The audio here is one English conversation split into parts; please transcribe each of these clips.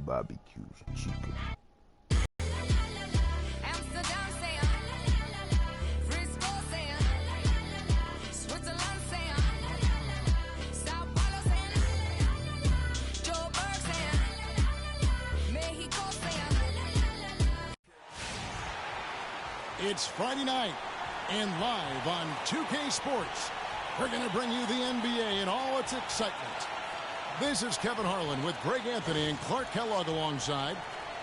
barbecues chicken. It's Friday night, and live on 2K Sports, we're going to bring you the NBA in all its excitement. This is Kevin Harlan with Greg Anthony and Clark Kellogg alongside,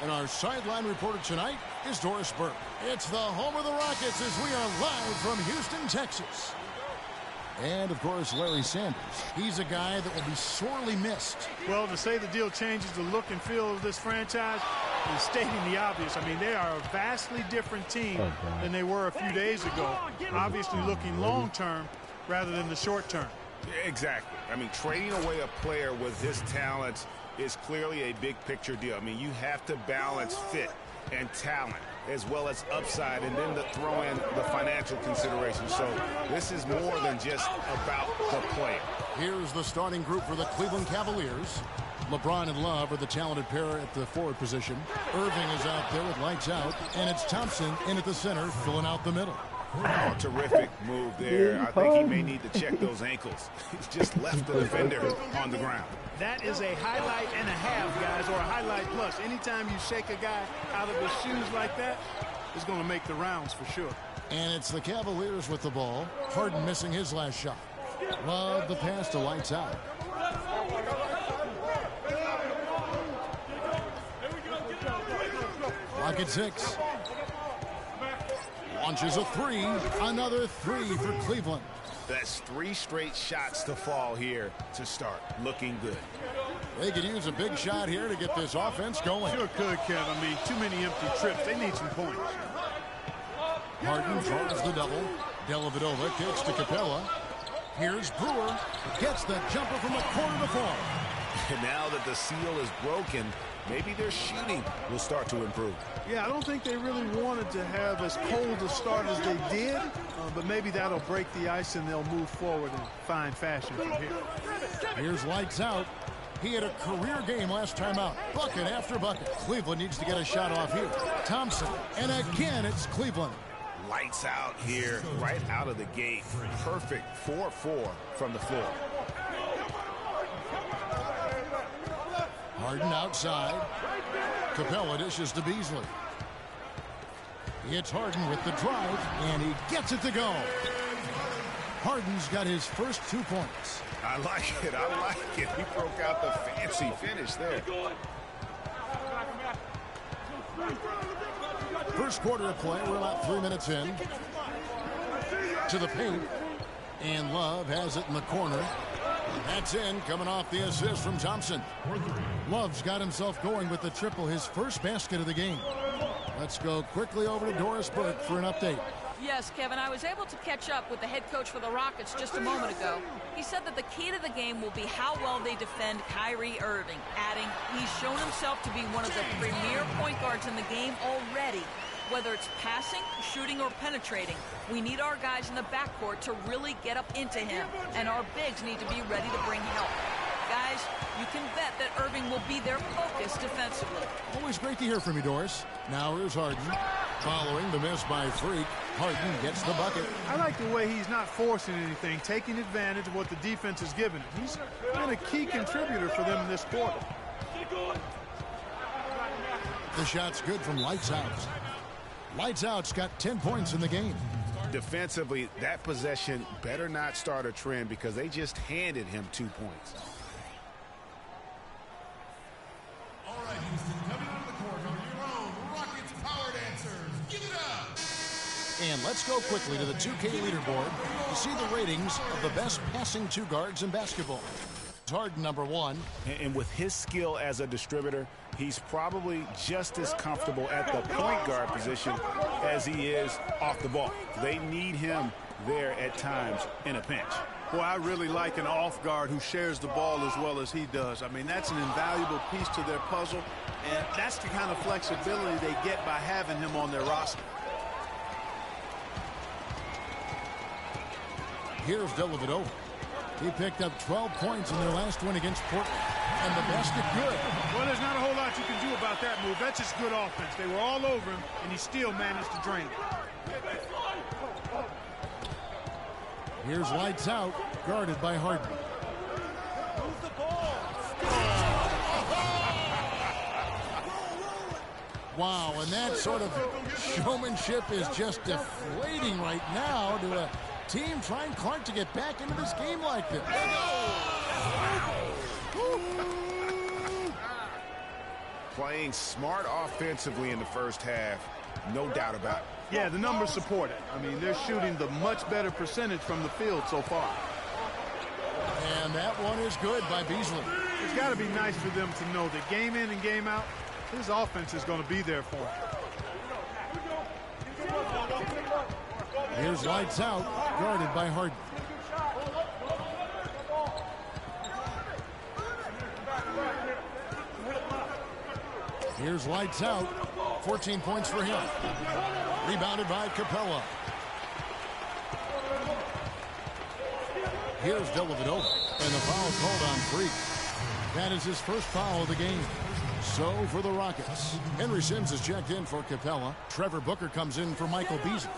and our sideline reporter tonight is Doris Burke. It's the home of the Rockets as we are live from Houston, Texas. And, of course, Larry Sanders. He's a guy that will be sorely missed. Well, to say the deal changes the look and feel of this franchise is stating the obvious. I mean, they are a vastly different team than they were a few days ago. Obviously looking long-term rather than the short-term. Exactly. I mean, trading away a player with his talents is clearly a big-picture deal. I mean, you have to balance fit and talent as well as upside, and then to throw in the financial considerations. So this is more than just about the player. Here's the starting group for the Cleveland Cavaliers. LeBron and Love are the talented pair at the forward position. Irving is out there with lights out, and it's Thompson in at the center, filling out the middle. Oh, terrific move there. I think he may need to check those ankles. He's just left the defender on the ground. That is a highlight and a half, guys, or a highlight plus. Anytime you shake a guy out of his shoes like that, it's going to make the rounds for sure. And it's the Cavaliers with the ball. Harden missing his last shot. Love the pass to lights out. Clock at 6. Launches a three. Another three for Cleveland. That's 3 straight shots to fall here to start. Looking good. They could use a big shot here to get this offense going. Sure could, Kev. I mean, too many empty trips. They need some points. Harden throws the double. Dellavedova kicks to Capella. Here's Brewer. Gets the jumper from the corner to fall. And now that the seal is broken, maybe their shooting will start to improve. Yeah, I don't think they really wanted to have as cold a start as they did, but maybe that'll break the ice and they'll move forward in fine fashion from here. Here's lights out. He had a career game last time out. Bucket after bucket. Cleveland needs to get a shot off here. Thompson, and again it's Cleveland. Lights out here, right out of the gate. Perfect 4-4 from the floor. Harden outside. Capella dishes to Beasley. It's Harden with the drive, and he gets it to go. Harden's got his first 2 points. I like it. I like it. He broke out the fancy finish there. First quarter of play. We're about 3 minutes in. To the paint. And Love has it in the corner. That's in, coming off the assist from Thompson. Love's got himself going with the triple, his first basket of the game. Let's go quickly over to Doris Burke for an update. Yes, Kevin, I was able to catch up with the head coach for the Rockets just a moment ago. He said that the key to the game will be how well they defend Kyrie Irving, adding he's shown himself to be one of the premier point guards in the game already. Whether it's passing, shooting, or penetrating, we need our guys in the backcourt to really get up into him, and our bigs need to be ready to bring help. Guys, you can bet that Irving will be their focus defensively. Always great to hear from you, Doris. Now here's Harden. Following the miss by Freak, Harden gets the bucket. I like the way he's not forcing anything, taking advantage of what the defense is giving him. He's been a key contributor for them in this quarter. The shot's good from lights out. Lights out's got 10 points in the game. Defensively, that possession better not start a trend because they just handed him 2 points. All right, Houston, coming onto the court on your own, Rockets Power Dancers. Give it up! And let's go quickly to the 2K leaderboard to see the ratings of the best passing two guards in basketball. Harden, number 1. And with his skill as a distributor, he's probably just as comfortable at the point guard position as he is off the ball. They need him there at times in a pinch. Boy, I really like an off guard who shares the ball as well as he does. I mean, that's an invaluable piece to their puzzle, and that's the kind of flexibility they get by having him on their roster. Here's Dellavedova. He picked up 12 points in their last win against Portland. And the basket good. Well, there's not a whole lot you can that move. That's just good offense. They were all over him, and he still managed to drain it. Here's lights out, guarded by Harden. Move the ball. Wow, and that sort of showmanship is just deflating right now to a team trying Clark to get back into this game like this. Playing smart offensively in the first half, no doubt about it. Yeah, the numbers support it. I mean, they're shooting the much better percentage from the field so far. And that one is good by Beasley. It's got to be nice for them to know that game in and game out, his offense is going to be there for him. Here's lights out, guarded by Harden. Here's lights out, 14 points for him. Rebounded by Capella. Here's Dellavedova, and the foul called on Freak. That is his first foul of the game. So for the Rockets, Henry Sims is checked in for Capella. Trevor Booker comes in for Michael Beasley.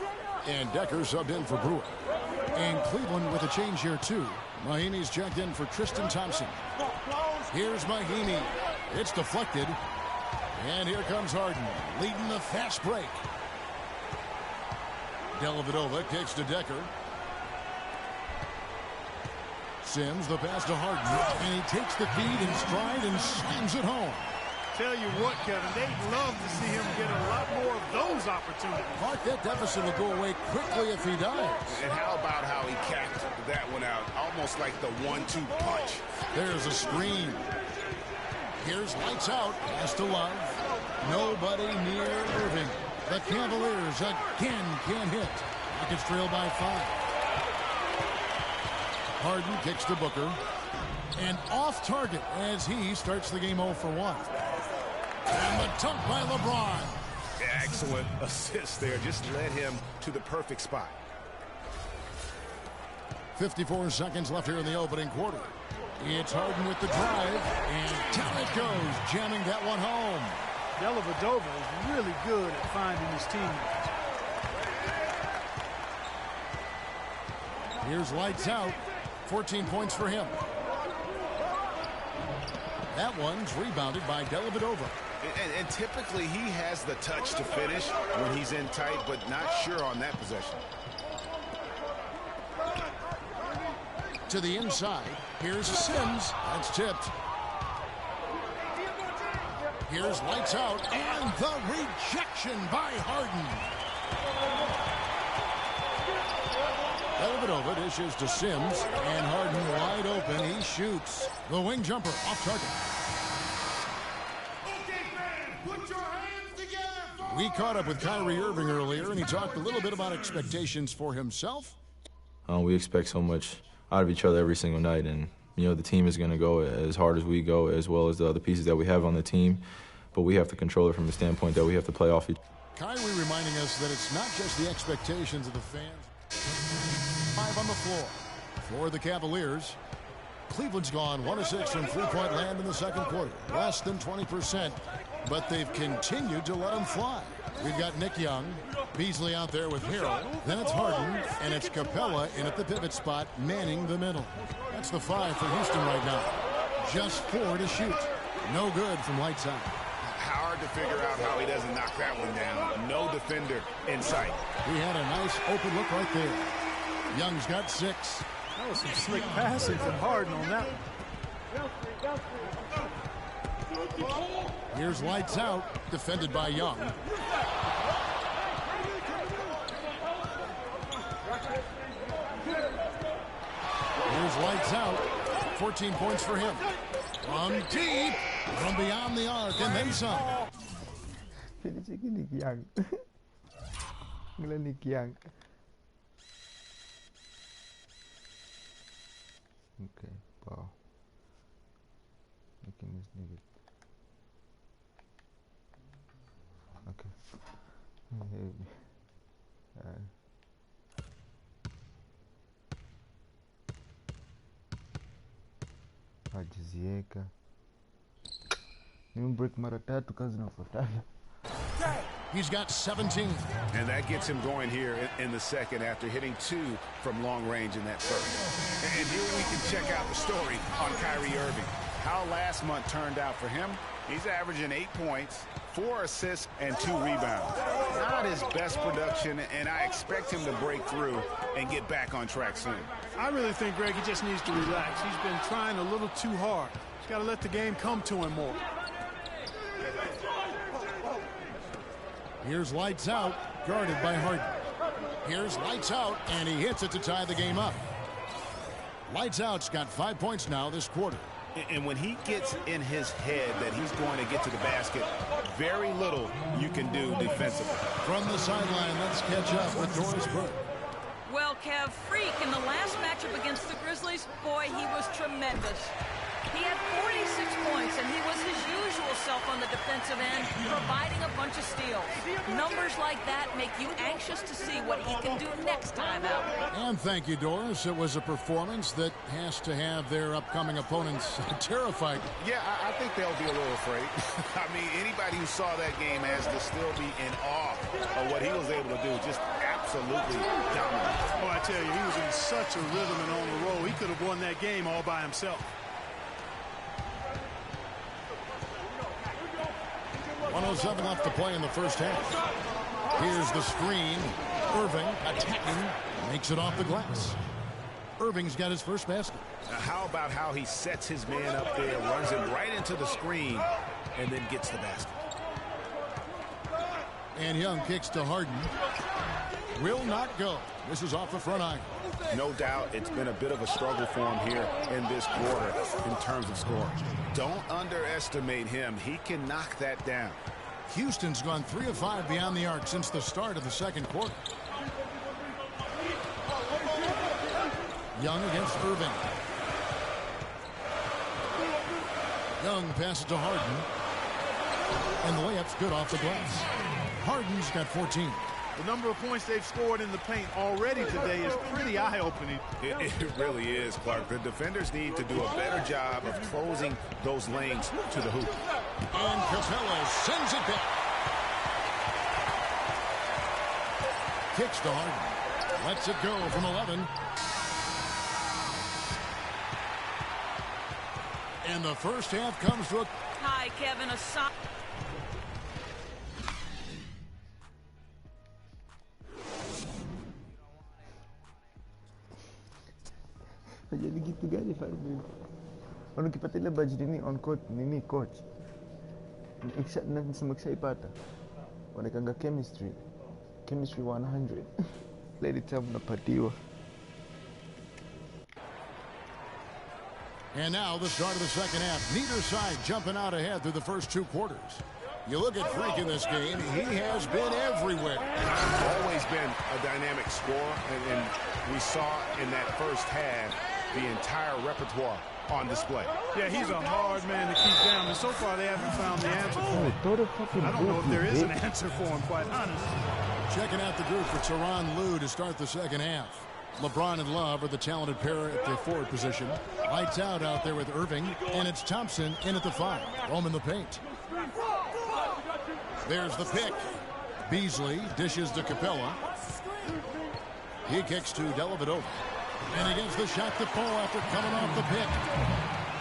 And Decker subbed in for Brewer. And Cleveland with a change here too. Mahinmi's checked in for Tristan Thompson. Here's Mahinmi. It's deflected. And here comes Harden, leading the fast break. Dellavedova kicks to Decker. Sims, the pass to Harden, and he takes the feed in stride and slams it home. Tell you what, Kevin, they'd love to see him get a lot more of those opportunities. Clark, that deficit will go away quickly if he does. And how about how he capped that one out? Almost like the 1-2 punch. There's a screen. Here's lights out. Pass to Love. Nobody near Irving. The Cavaliers again can't hit. Rockets trail by 5. Harden kicks to Booker. And off target as he starts the game 0 for 1. And the dunk by LeBron. Excellent assist there. Just led him to the perfect spot. 54 seconds left here in the opening quarter. It's Harden with the drive, and down it goes, jamming that one home. Dellavedova is really good at finding his teammates. Here's lights out, 14 points for him. That one's rebounded by Dellavedova. And typically he has the touch to finish when he's in tight, but not sure on that possession. To the inside. Here's Sims. That's tipped. Here's lights out. And the rejection by Harden. Dellavedova dishes to Sims. And Harden wide open. He shoots. The wing jumper off target. Put your hands together. We caught up with Kyrie Irving earlier, and he talked a little bit about expectations for himself. We expect so much out of each other every single night, and the team is going to go as hard as we go, as well as the other pieces that we have on the team, but we have to control it from the standpoint that we have to play off each other. Kyrie reminding us that it's not just the expectations of the fans. 5 on the floor for the Cavaliers. Cleveland's gone 1 of 6 from three-point land in the second quarter, less than 20%, but they've continued to let them fly. We've got Nick Young, Beasley out there with Harrell, then it's Harden, and it's Capella in at the pivot spot, manning the middle. That's the 5 for Houston right now. Just 4 to shoot. No good from lights out. Hard to figure out how he doesn't knock that one down. No defender in sight. He had a nice open look right there. Young's got 6. That was some slick passing from Harden on that one. Here's lights out, defended by Young. Here's lights out, 14 points for him. From deep, from beyond the arc, and then some. Finishing Nick Young. Nick Young. Okay, wow. Making this nigga. Okay. Jazieka. Nimebreak mara tatu kazi inafuatana. He's got 17. And that gets him going here in the second after hitting 2 from long range in that first. And here we can check out the story on Kyrie Irving. How last month turned out for him. He's averaging 8 points, 4 assists, and 2 rebounds. Not his best production, and I expect him to break through and get back on track soon. I really think, Greg, he just needs to relax. He's been trying a little too hard. He's got to let the game come to him more. Here's lights out, guarded by Harden. Here's lights out, and he hits it to tie the game up. Lights out's got 5 points now this quarter. And when he gets in his head that he's going to get to the basket, very little you can do defensively. From the sideline, let's catch up with Doris Burke. Well, Kev, Freak in the last matchup against the Grizzlies, boy, he was tremendous. He had 46 points, and he was his usual self on the defensive end, providing a bunch of steals. Numbers like that make you anxious to see what he can do next time out. And thank you, Doris. It was a performance that has to have their upcoming opponents terrified. Yeah, I think they'll be a little afraid. I mean, anybody who saw that game has to still be in awe of what he was able to do. Just absolutely dominant. Oh, I tell you, he was in such a rhythm and on the roll. He could have won that game all by himself. 1:07 left to play in the first half. Here's the screen. Irving attacking, makes it off the glass. Irving's got his first basket. Now, how about how he sets his man up there, runs him right into the screen, and then gets the basket. And Young kicks to Harden. Will not go. This is off the front iron. No doubt it's been a bit of a struggle for him here in this quarter in terms of scoring. Don't underestimate him. He can knock that down. Houston's gone 3 of 5 beyond the arc since the start of the second quarter. Young against Irving. Young passes to Harden. And the layup's good off the glass. Harden's got 14. The number of points they've scored in the paint already today is pretty eye-opening. It really is, Clark. The defenders need to do a better job of closing those lanes to the hoop. And Capella sends it back. Kicks to Harden. Lets it go from 11. And the first half comes to a... Hi, Kevin. Jadi gitu gani Fadil. Kalau kita ile baju ini on court nini coach. Except na semaksa ipata. Wanakanga chemistry 100. Lady time napatiwa. And now the start of the second half. Neither side jumping out ahead through the first 2 quarters. You look at Freak in this game, he has been everywhere. Always been a dynamic scorer, and we saw in that first half the entire repertoire on display. Yeah, he's a hard man to keep down, and so far they haven't found the answer for him. I don't know if there is an answer for him, quite honestly. Checking out the group for Tyronn Lue to start the second half. LeBron and Love are the talented pair at the forward position. Lights out there with Irving, and it's Thompson in at the 5. Home in the paint. There's the pick. Beasley dishes to Capella. He kicks to Dellavedova. And he gets the shot to Poe after coming off the pick.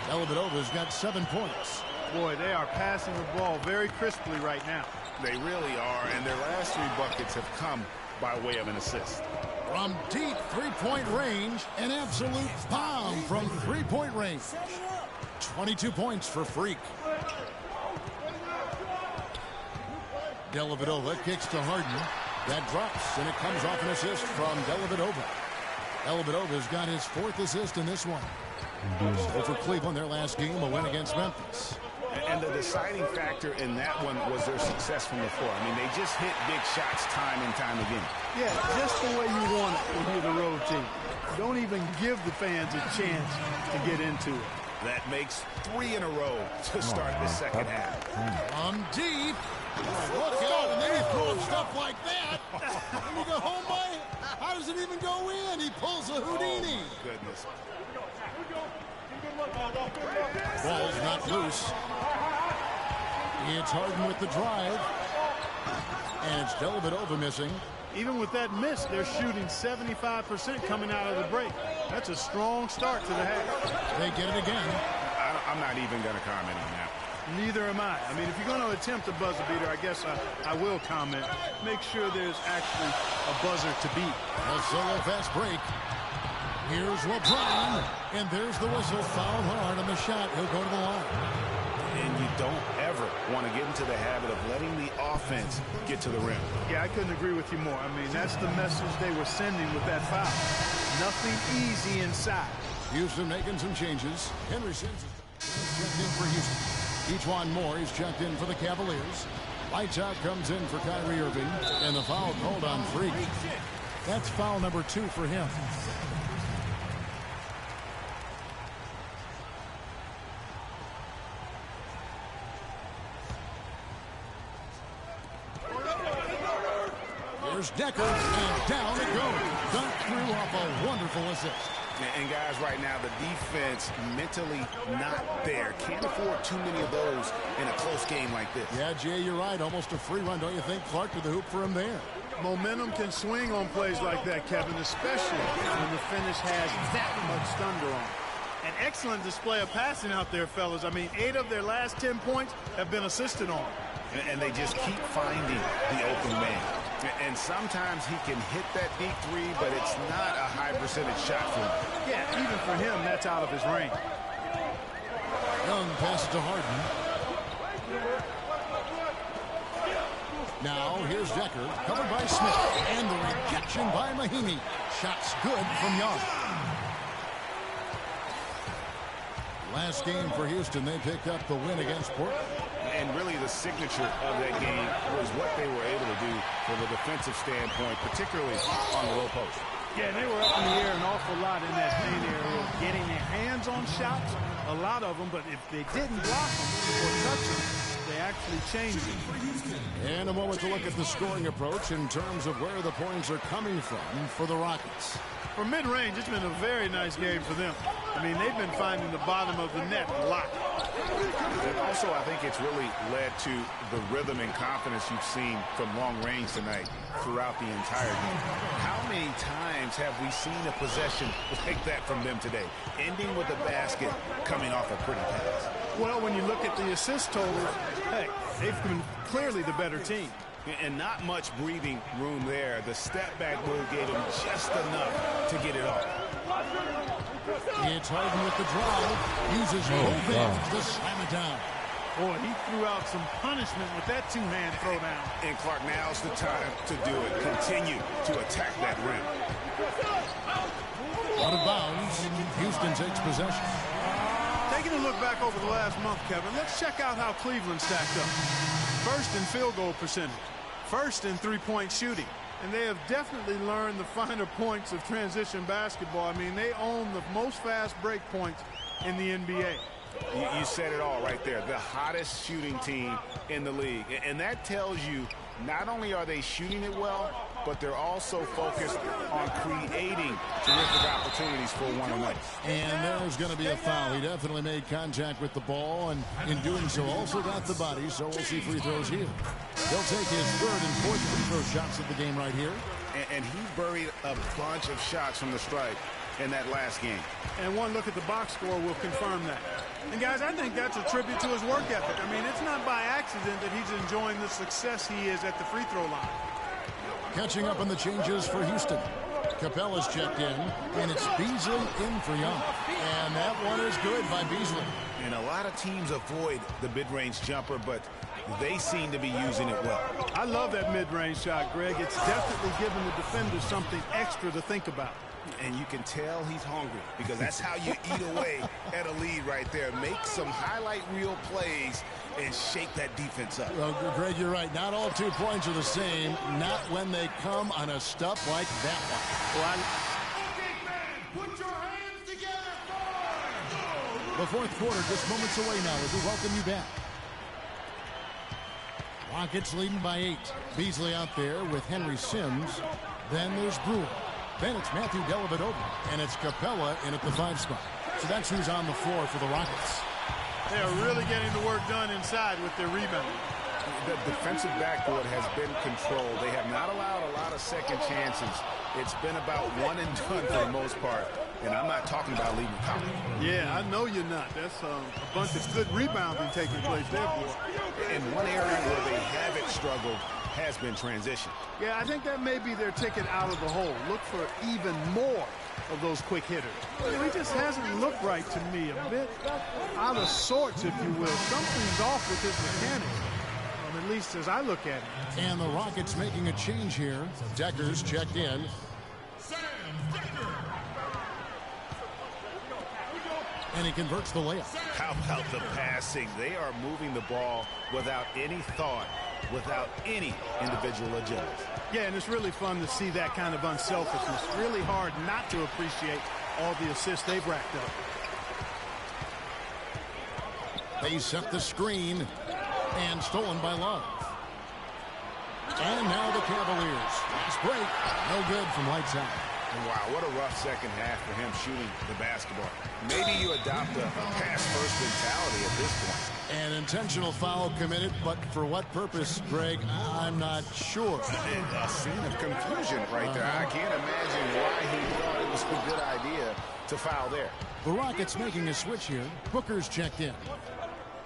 Dellavedova's got 7 points. Boy, they are passing the ball very crisply right now. They really are, and their last 3 buckets have come by way of an assist. From deep three-point range, an absolute bomb from three-point range. 22 points for Freak. Dellavedova kicks to Harden. That drops, and it comes off an assist from Dellavedova. Dellavedova's got his 4th assist in this one. So for Cleveland, their last game, a win against Memphis. And the deciding factor in that one was their success from the floor. I mean, they just hit big shots time and time again. Yeah, just the way you want it when you're the road team. Don't even give the fans a chance to get into it. That makes 3 in a row to start the second half. From deep. Look out, and then he throws stuff like that. And you go, oh my, how does it even go in? He pulls a Houdini. Oh, goodness. Ball's not loose. It's Harden with the drive. And it's Dellavedova missing. Even with that miss, they're shooting 75% coming out of the break. That's a strong start to the half. They get it again. I'm not even going to comment on that. Neither am I. I mean, if you're going to attempt a buzzer beater, I guess I will comment. Make sure there's actually a buzzer to beat. A solo fast break. Here's LeBron. And there's the whistle. Fouled hard on the shot. He'll go to the line. And you don't ever want to get into the habit of letting the offense get to the rim. Yeah, I couldn't agree with you more. I mean, that's the message they were sending with that foul. Nothing easy inside. Houston making some changes. Henry Sims is checked in for Houston. Ejuan Moore is checked in for the Cavaliers. Lights out comes in for Kyrie Irving. And the foul called on Freak. That's foul number 2 for him. Here's Decker, and down it goes. Dunked through off a wonderful assist. And guys, right now, the defense mentally not there. Can't afford too many of those in a close game like this. Yeah, Jay, you're right. Almost a free run, don't you think? Clark to the hoop for him there. Momentum can swing on plays like that, Kevin, especially when the finish has that much thunder on it. An excellent display of passing out there, fellas. I mean, 8 of their last 10 points have been assisted on. And they just keep finding the open man. And sometimes he can hit that deep three, but it's not a high percentage shot for him. Yeah, even for him, that's out of his range. Young passes to Harden. Now here's Decker, covered by Smith, and the rejection by Mahinmi. Shots good from Young. Last game for Houston, they picked up the win against Portland. And really the signature of that game was what they were able to do from a defensive standpoint, particularly on the low post. Yeah, they were up in the air an awful lot in that paint area, getting their hands on shots, a lot of them, but if they didn't block them or touch them, they actually changed it. And a moment to look at the scoring approach in terms of where the points are coming from for the Rockets. For mid-range, it's been a very nice game for them. I mean, they've been finding the bottom of the net a lot. And also, I think it's really led to the rhythm and confidence you've seen from long range tonight throughout the entire game. How many times have we seen a possession like that from them today, ending with a basket coming off a pretty pass? Well, when you look at the assist totals, hey, they've been clearly the better team. And not much breathing room there. The step-back move gave him just enough to get it off. It's Harden with the drive. Uses both hands to slam it down. Boy, he threw out some punishment with that two-hand throwdown. And Clark, now's the time to do it. Continue to attack that rim. Out of bounds. Houston takes possession. Taking a look back over the last month, Kevin, let's check out how Cleveland stacked up. First in field goal percentage. First in three-point shooting. And they have definitely learned the finer points of transition basketball. I mean, they own the most fast break points in the NBA. You said it all right there. The hottest shooting team in the league. And that tells you not only are they shooting it well, but they're also focused on creating terrific opportunities for one-on-one. And there's going to be a foul. He definitely made contact with the ball, and in doing so also got the body, so we'll see free throws here. He'll take his third and fourth free throw shots of the game right here. And he buried a bunch of shots from the stripe in that last game. And one look at the box score will confirm that. And guys, I think that's a tribute to his work ethic. I mean, it's not by accident that he's enjoying the success he is at the free throw line. Catching up on the changes for Houston. Capella's checked in, and it's Beasley in for Young. And that one is good by Beasley. And a lot of teams avoid the mid-range jumper, but they seem to be using it well. I love that mid-range shot, Greg. It's definitely giving the defenders something extra to think about. And you can tell he's hungry, because that's how you eat away at a lead right there. Make some highlight reel plays and shake that defense up. Well, Greg, you're right. Not all 2 points are the same. Not when they come on a stuff like that one. Well, Okay, man, put your hands together for the fourth quarter just moments away now as we welcome you back. Rockets leading by 8. Beasley out there with Henry Sims. Then there's Brewer. Then it's Matthew Dellavedova. And it's Capella in at the 5 spot. So that's who's on the floor for the Rockets. They are really getting the work done inside with their rebound. The defensive backboard has been controlled. They have not allowed a lot of second chances. It's been about one and done for the most part. And I'm not talking about leaving college. Yeah, I know you're not. That's a bunch of good rebounding taking place there, boy. And one area where they haven't struggled has been transition. Yeah, I think that may be their ticket out of the hole. Look for even more of those quick hitters. He just hasn't looked right to me. A bit out of sorts, if you will. Something's off with his mechanics, at least as I look at it. And the Rockets making a change here. Decker's checked in. And he converts the layup. How about the passing? They are moving the ball without any thought, without any individual agendas. Yeah, and it's really fun to see that kind of unselfishness. Really hard not to appreciate all the assists they've racked up. They set the screen, and stolen by Love. And now the Cavaliers. Fast break. No good from lights out. Wow, what a rough second half for him shooting the basketball. Maybe you adopt a pass-first mentality at this point. An intentional foul committed, but for what purpose, Greg? I'm not sure. A scene of confusion right there. I can't imagine why he thought it was a good idea to foul there. The Rockets making a switch here. Booker's checked in.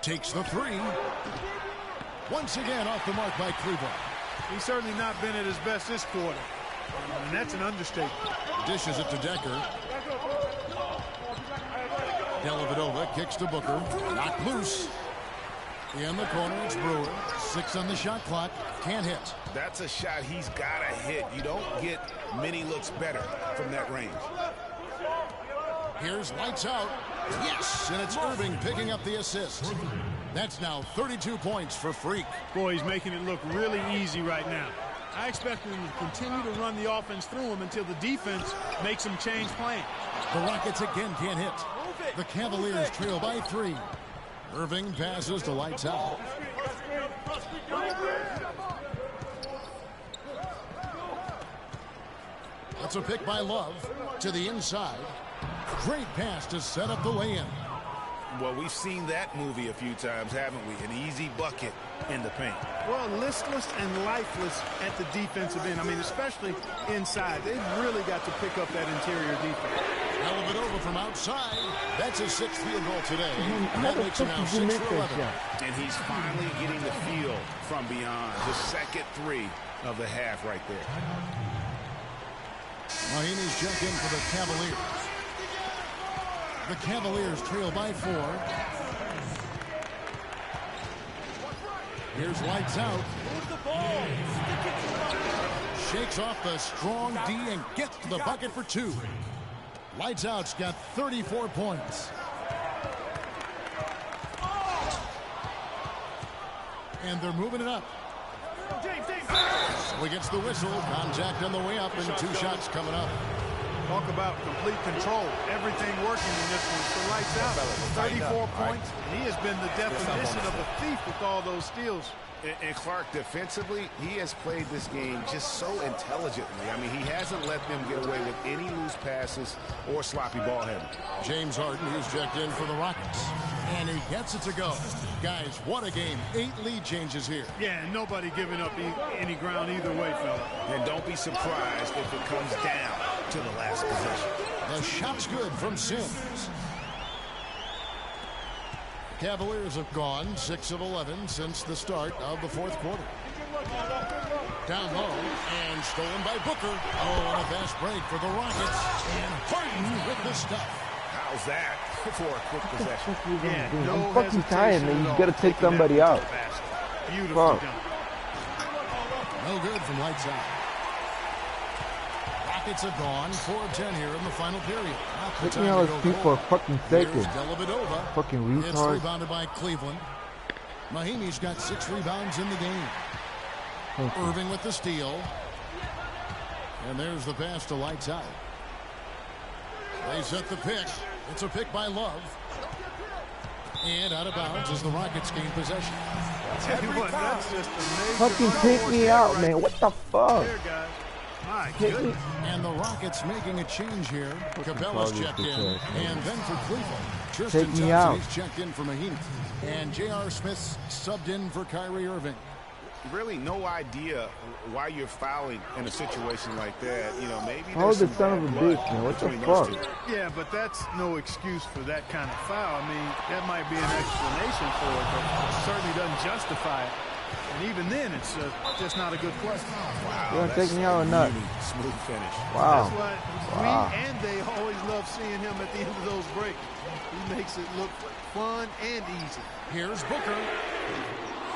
Takes the three. Once again off the mark by Cleveland. He's certainly not been at his best this quarter. And that's an understatement. Dishes it to Decker. Dellavedova kicks to Booker. Knocked loose. In the corner, it's Brewer. 6 on the shot clock. Can't hit. That's a shot he's got to hit. You don't get many looks better from that range. Here's lights out. Yes, and it's Irving picking up the assist. That's now 32 points for Freak. Boy, he's making it look really easy right now. I expect him to continue to run the offense through him until the defense makes him change plans. The Rockets again can't hit. The Cavaliers trail by 3. Irving passes to lights out. That's a pick by Love to the inside. Great pass to set up the lay-in. Well, we've seen that movie a few times, haven't we? An easy bucket in the paint. Well, listless and lifeless at the defensive end. I mean, especially inside. They've really got to pick up that interior defense. Dellavedova from outside. That's his 6th field goal today. And that makes him now 6 for 11. And he's finally getting the feel from beyond. The second 3 of the half right there. Mahinmi's checked in for the Cavaliers. The Cavaliers trail by 4. Here's lights out. Shakes off the strong D and gets to the bucket for 2. Lights out's got 34 points. And they're moving it up. So he gets the whistle. Contact on the way up and 2 shots coming up. Talk about complete control. Everything working in this one. So lights out. 34 points. And he has been the definition of a thief with all those steals. And Clark, defensively, he has played this game just so intelligently. I mean, he hasn't let them get away with any loose passes or sloppy ball handling. James Harden, who's checked in for the Rockets. And he gets it to go. Guys, what a game. 8 lead changes here. Yeah, and nobody giving up any ground either way, fella. And don't be surprised if it comes down to the last possession. The shot's good from Sims. Cavaliers have gone 6 of 11 since the start of the 4th quarter. Down low and stolen by Booker. Oh, and a fast break for the Rockets. And Harden with the stuff. How's that for a quick possession? Yeah, I'm fucking tired, man. You gotta take somebody out. Beautifully Fuck. done. No good from lights out. Rockets have gone 4 of 10 here in the final period. Look me how his people are fucking Here's faking. Dellavedova. Fucking It's retard. rebounded by Cleveland. Mahinmi's got 6 rebounds in the game. Thank you. Irving with the steal. And there's the pass to lights out. They set the pick. It's a pick by Love. And out of bounds as the Rockets gain possession. Tell you what, that's just amazing. Fucking take me out, man. What the fuck? There, guys. My Take me. goodness. And the Rockets making a change here. Cabela's checked in. And then for Cleveland, Tristan Take me Thompson, out. he's checked in for Mahinmi. And J.R. Smith's subbed in for Kyrie Irving. Really no idea why you're fouling in a situation like that. You know, maybe Oh, there's the some son bad of a blood bitch, man. What the between those fuck? two. Yeah, but that's no excuse for that kind of foul. I mean, that might be an explanation for it, but it certainly doesn't justify it. And even then, it's just not a good play. Wow, You gonna that's take me out or not? really smooth finish. Wow. That's what we and they always love seeing him at the end of those breaks. He makes it look fun and easy. Here's Booker.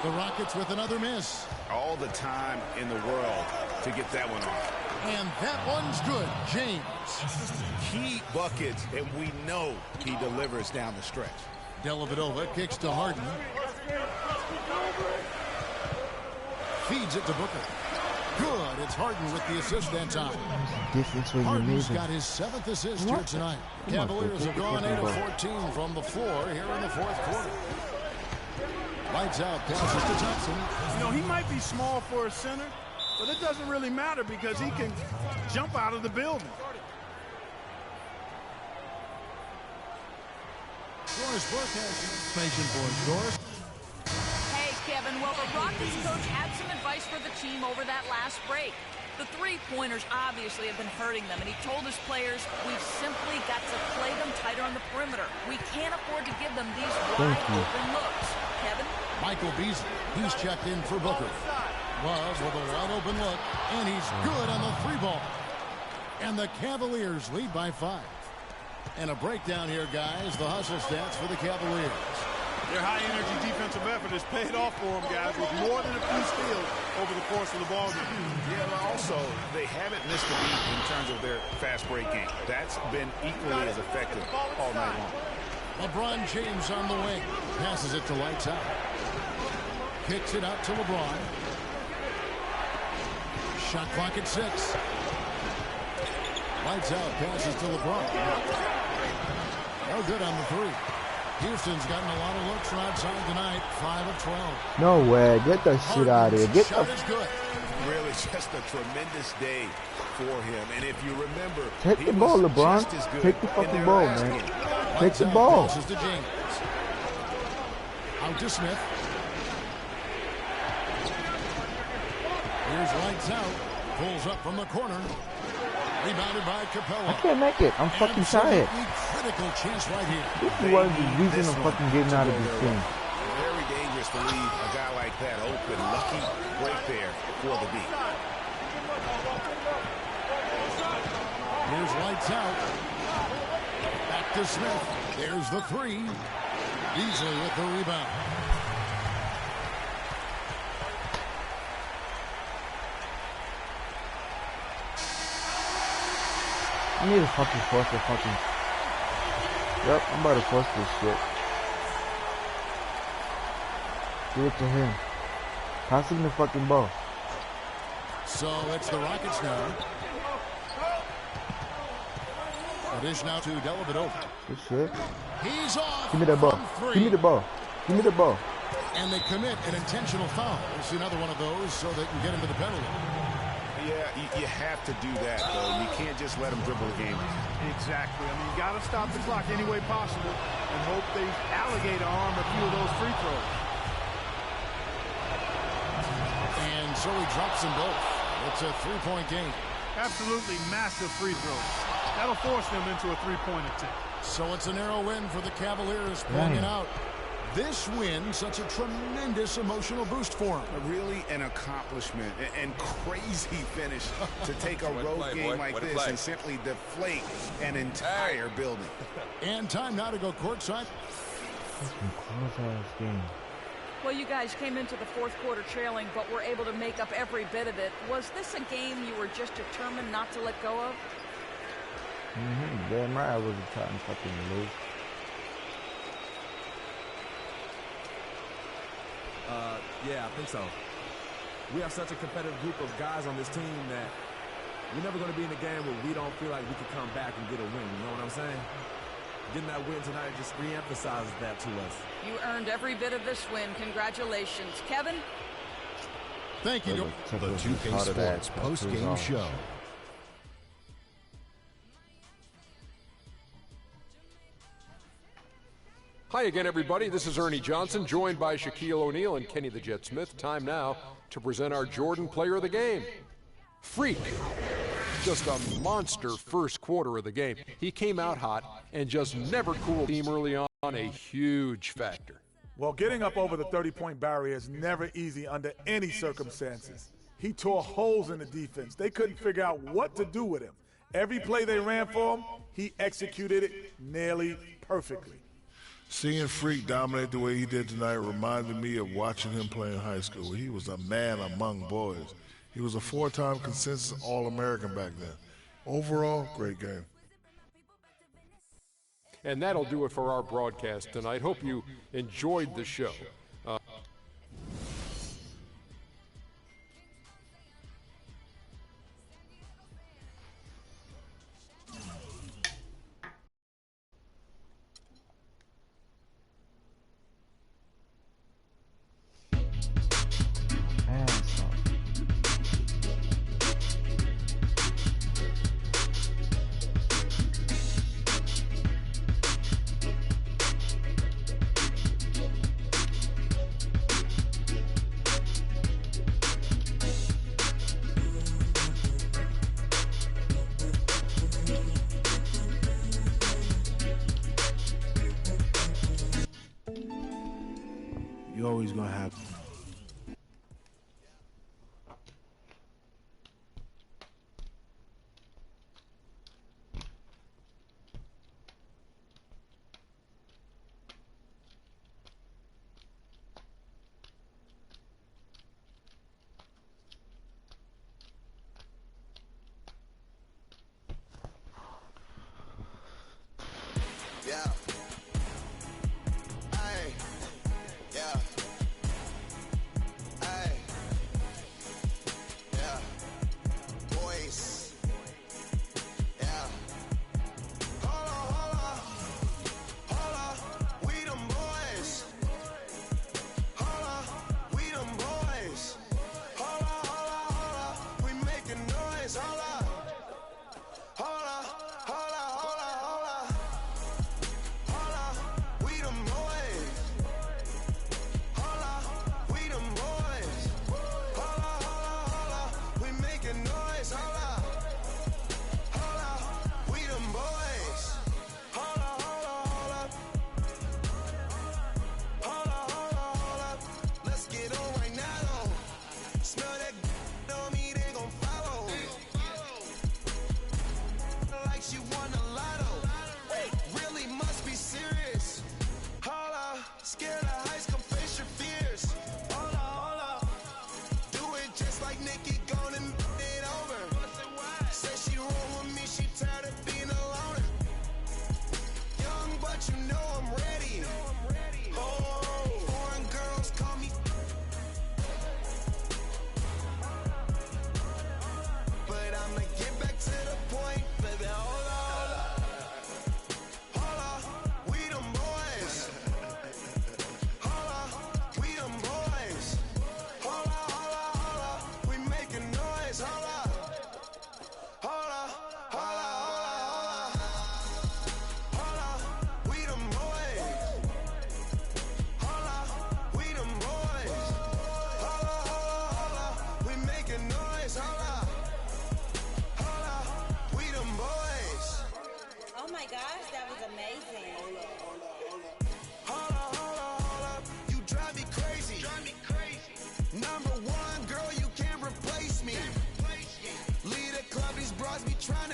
The Rockets with another miss. All the time in the world to get that one off. And that one's good. James. Key buckets, and we know he delivers down the stretch. Dellavedova kicks to Harden. Feeds it to Booker. Good. It's Harden with the assist that time. Difference when you Harden's leave got it. his 7th assist What? here tonight. Come on, Cavaliers have Booker. gone 8 Take of the 14 from the floor here in the fourth quarter. Lights out. Passes to Thompson. You know, he might be small for a center, but it doesn't really matter because he can jump out of the building. Doris Burke has information for us. Doris. Hey, Kevin, well, the Rockets coach had some advice for the team over that last break. The three-pointers obviously have been hurting them, and he told his players, we've simply got to play them tighter on the perimeter. We can't afford to give them these wide-open looks. Kevin? Michael Beasley. He's checked in for Booker. Love with a wide-open look, and he's good on the three ball. And the Cavaliers lead by 5. And a breakdown here, guys. The hustle stats for the Cavaliers. Their high-energy defensive effort has paid off for them, guys, with more than a few steals over the course of the ball game. Yeah, but also, they haven't missed a beat in terms of their fast break game. That's been equally as effective all night long. LeBron James on the wing. Passes it to Lights Out. Kicks it out to LeBron. Shot clock at 6. Lights Out. Passes to LeBron. No good on the 3. Houston's gotten a lot of looks from outside tonight. 5 of 12. No way. Get that shit out of here. Get Shot the... is good. Really just a tremendous day for him. And if you remember, Take he the ball, was LeBron. just as good Take the in fucking their ball, last man. game. Take the Out ball. Passes to James. Out to Smith. Here's Lights Out. Pulls up from the corner. Rebounded by Capella. I can't make it. I'm fucking tired. Absolutely critical chance right here. This is what the reason I'm fucking getting out of this thing. Very dangerous to leave a guy like that open. Lucky break there for the beat. Here's Lights Out. Back to Smith. There's the 3. Beasley with the rebound. I need to fucking force the fucking... Yep, I'm about to force this shit. Give it to him. Pass him the fucking ball. So it's the Rockets now. A dish now to Dellavedova. Good shit. He's off. Give me that ball. from 3. Give me the ball. Give me the ball. And they commit an intentional foul. It's another one of those so they can get into the penalty. Yeah, you have to do that, though. You can't just let him dribble the game. Exactly. I mean, you got to stop the clock any way possible and hope they alligator arm a few of those free throws. And so he drops them both. It's a three-point game. Absolutely massive free throws. That'll force them into a three-point attempt. So it's a narrow win for the Cavaliers, pointing out. This win, such a tremendous emotional boost for him. Really an accomplishment and crazy finish to take a road game like this and simply deflate an entire building. And time now to go courtside. Fucking close-ass game. Well, you guys came into the fourth quarter trailing, but were able to make up every bit of it. Was this a game you were just determined not to let go of? Damn right I wasn't trying to fucking lose. Yeah, I think so. We have such a competitive group of guys on this team that we're never going to be in a game where we don't feel like we can come back and get a win. You know what I'm saying? Getting that win tonight just re-emphasizes that to us. You earned every bit of this win. Congratulations. Kevin? Thank you. The 2K Sports post-game show. Hi again, everybody. This is Ernie Johnson, joined by Shaquille O'Neal and Kenny the Jet Smith. Time now to present our Jordan Player of the Game. Freak. Just a monster first quarter of the game. He came out hot and just never cooled the team early on, a huge factor. Well, getting up over the 30-point barrier is never easy under any circumstances. He tore holes in the defense. They couldn't figure out what to do with him. Every play they ran for him, he executed it nearly perfectly. Seeing Freak dominate the way he did tonight reminded me of watching him play in high school. He was a man among boys. He was a 4-time consensus All-American back then. Overall, great game. And that'll do it for our broadcast tonight. Hope you enjoyed the show. You're always going to have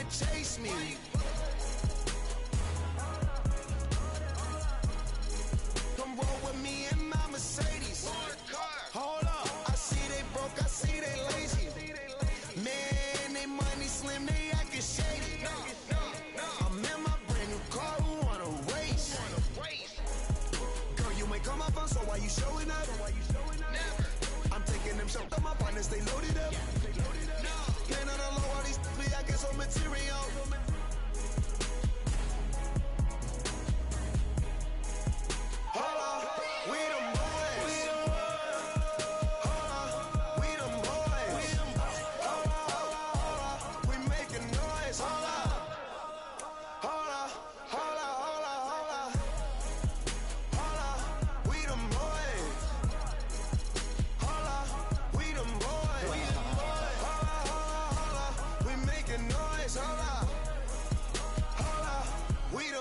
chase me. Come roll with me in my Mercedes. Hold up, I see they broke, I see they lazy. Man, they money slim, they acting shady. I'm in my brand new car, who wanna race? Girl, you may come up on, so why you showing up? Never. I'm taking them shots, my partners, they loaded up. Playing on the low, all these I get some material. Holla, we them boys. Holla, we them boys. Holla, we making noise. Holla, holla, holla, holla, holla.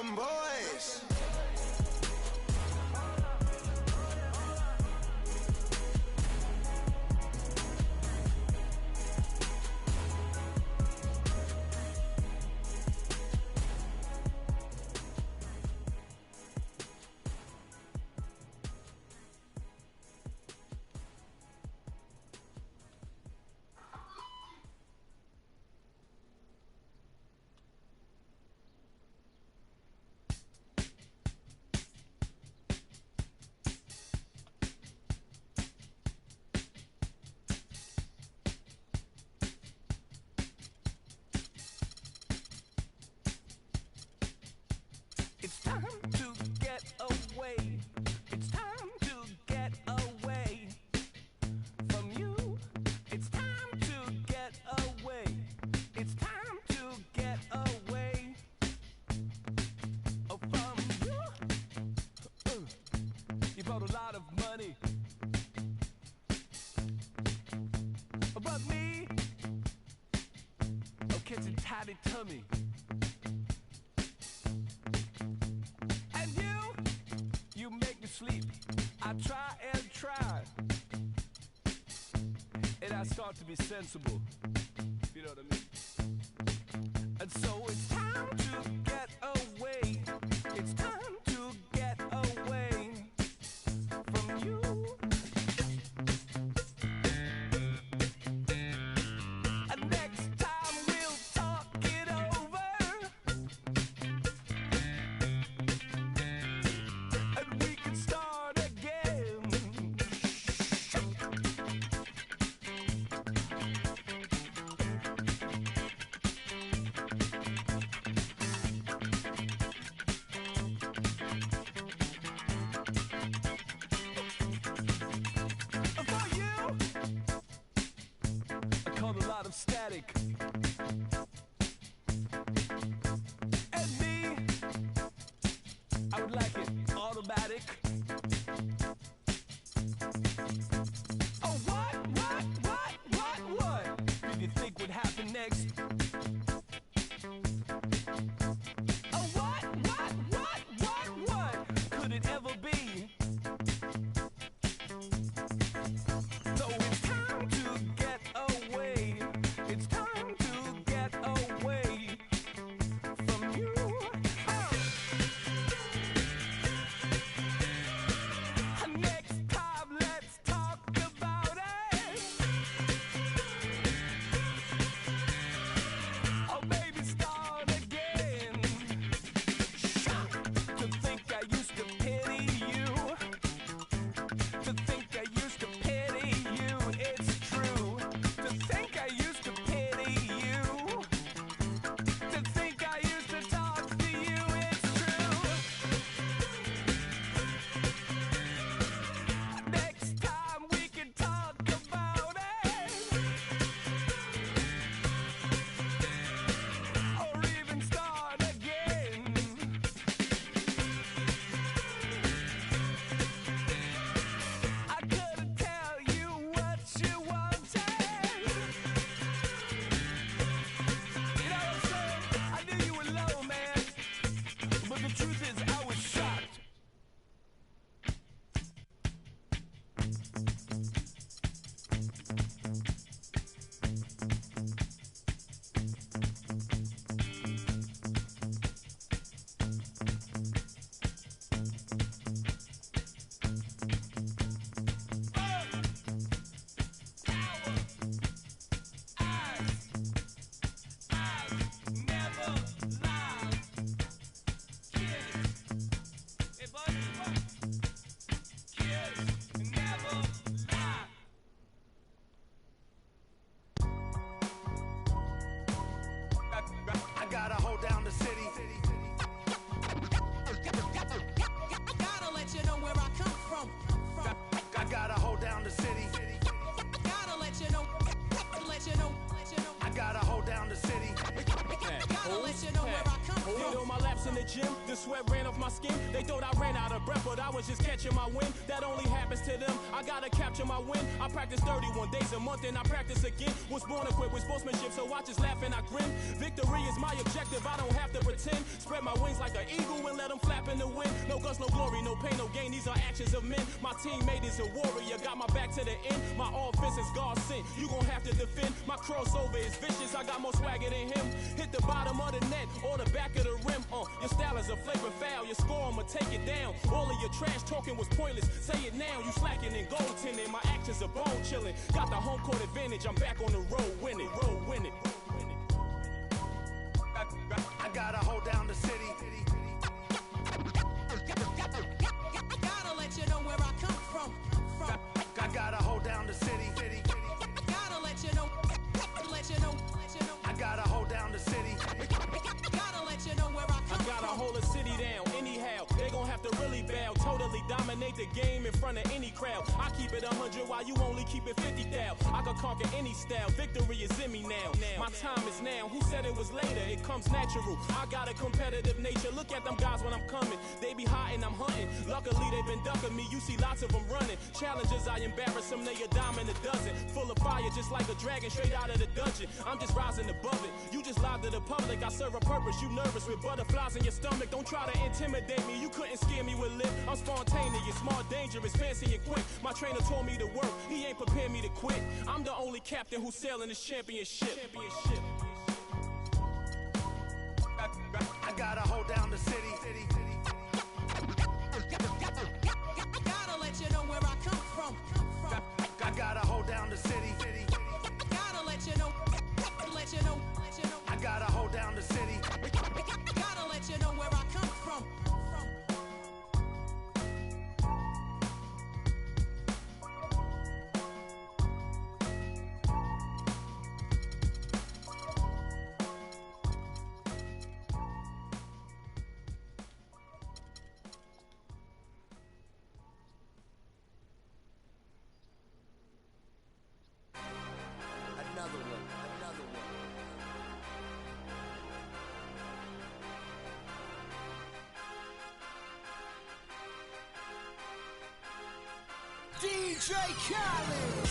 them boys. It's time to get away. It's time to get away from you. It's time to get away. It's time to get away from you. You brought a lot of money, but me, I'm catching tidy tummy. You make me sleep. I try and try, and I start to be sensible. You know what I mean? And so it's time to get away. It's time to get away from you. And next time we'll talk it over. Of static, and me, I would like it automatic. Oh, what did you think would happen next? Oh, what could it ever be? So it's time to get away. It's time to get away from you. Next time, let's talk about it. Oh, baby, start again. To think I used to pity you. To think I used to pity you. It's true. To think I used to pity you. To think I used to talk to you. It's true. Next time we can talk about it. Or even start again. I couldn't tell you what you wanted. You know what I'm saying? I knew you were low, man. But the truth is, I was shocked. Never lie. I gotta hold down down the city. Gotta let you know where I come from. Did all my laps in the gym, the sweat ran off my skin. They thought I ran out of breath, but I was just catching my wind. That only happens to them. I gotta capture my win. I practice 31 days a month and I practice again. Was born equipped with sportsmanship, so I just laugh and I grin. Victory is my objective, I don't have to pretend. Spread my wings like an eagle and let them flap in the wind. No guts, no glory, no pain, no gain. These are actions of men. My teammate is a warrior, got my back to the end. My offense is God sent. You gon' have to defend. My crossover is vicious. I got more swagger than him. Hit the bottom of the net or the back of the rim. Your style is a flagrant foul. Your score, I'ma take it down. All of your trash talking was pointless. Say it now. You slacking and goaltending. My actions are bone chilling. Got the home court advantage. I'm back on the road winning. Road winning. I gotta hold down the city. Gotta let you know where I come from. I gotta hold down the city. Gotta let you know. Let you know. I gotta hold down the city. Gotta let you know where I come from. I gotta hold a city down. Anyhow, they gon' have to really bow. Totally dominate the game in front of any crowd. I keep it 100 while you only keep it 50 thou. I can conquer any style. Victory is in me now. My time is now. Who said it was later? It comes natural. I got a competitive nature. Look at them guys when I'm coming. They be hot and I'm hunting. Luckily they been ducking me. You see lots of them running. Challenges, I embarrass them. They a dime in a dozen. Full of fire just like a dragon straight out of the dungeon. I'm just rising above it. You just lied to the public. I serve a purpose. You nervous with butterflies in your stomach. Don't try to intimidate me. You couldn't scare me with lip. I'm spontaneous, smart, dangerous, fancy and quick. My trainer told me to work. He ain't prepared me to quit. I'm the only captain who's sailing this championship. I gotta hold down the city. Gotta let you know where I come from. I gotta hold down the city. Gotta let you know. Let you know. I gotta hold down the city. Gotta let you know where I come from. Another one. DJ Khaled.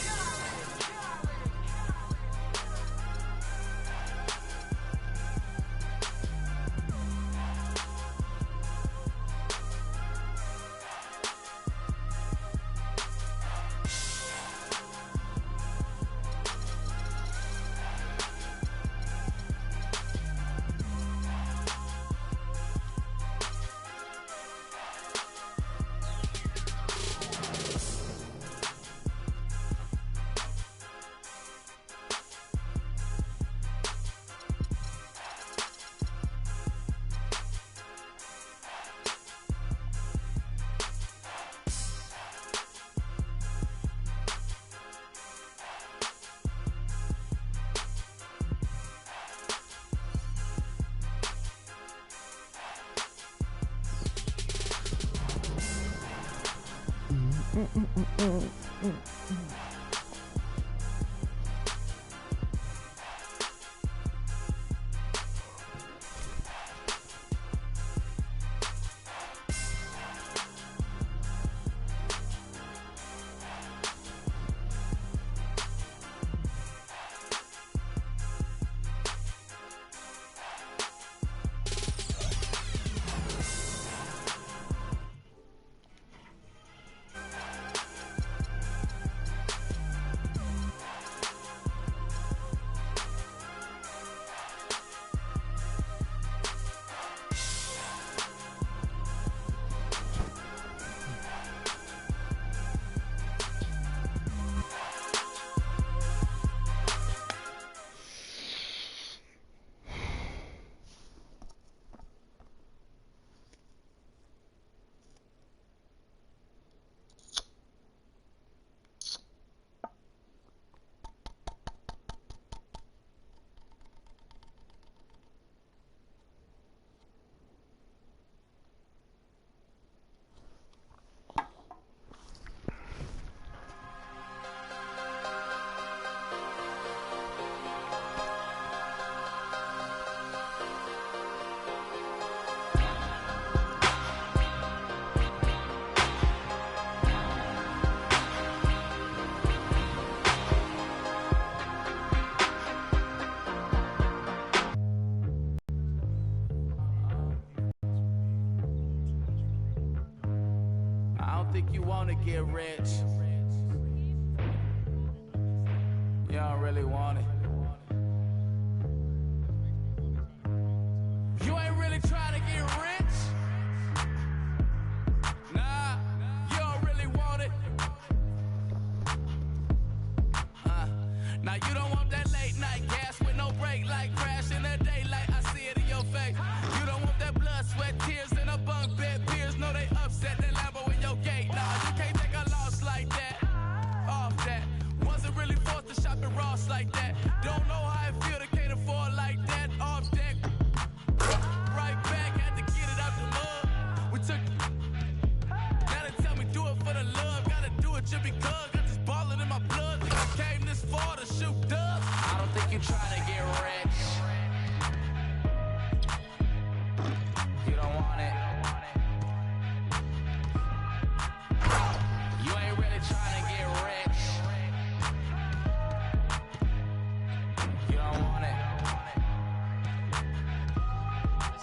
think you wanna get rich. You don't really want it. You ain't really trying to get rich. Nah, you don't really want it. Now you don't want that late night gas with no break, like crash in the daylight. I see it in your face. You don't want that blood, sweat, tears in a bunk bed. Peers know they upset. That Lambo in your gate. Nah, you can't take a loss like that. Off that. Wasn't really forced to shop at Ross like that. Don't know how it feel to can't afford like that. Off deck. Right back, had to get it out the mud. We took. Now they tell me do it for the love. Gotta do it just because. Got this ballin' in my blood. Think I came this far to shoot dubs. I don't think you trying to get rich. You don't want it. You ain't really trying to get rich. You don't want it.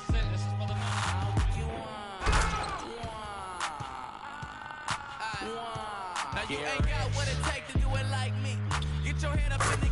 This is for the money. You want. Now you ain't got what it takes to do it like me. Get your hand up in the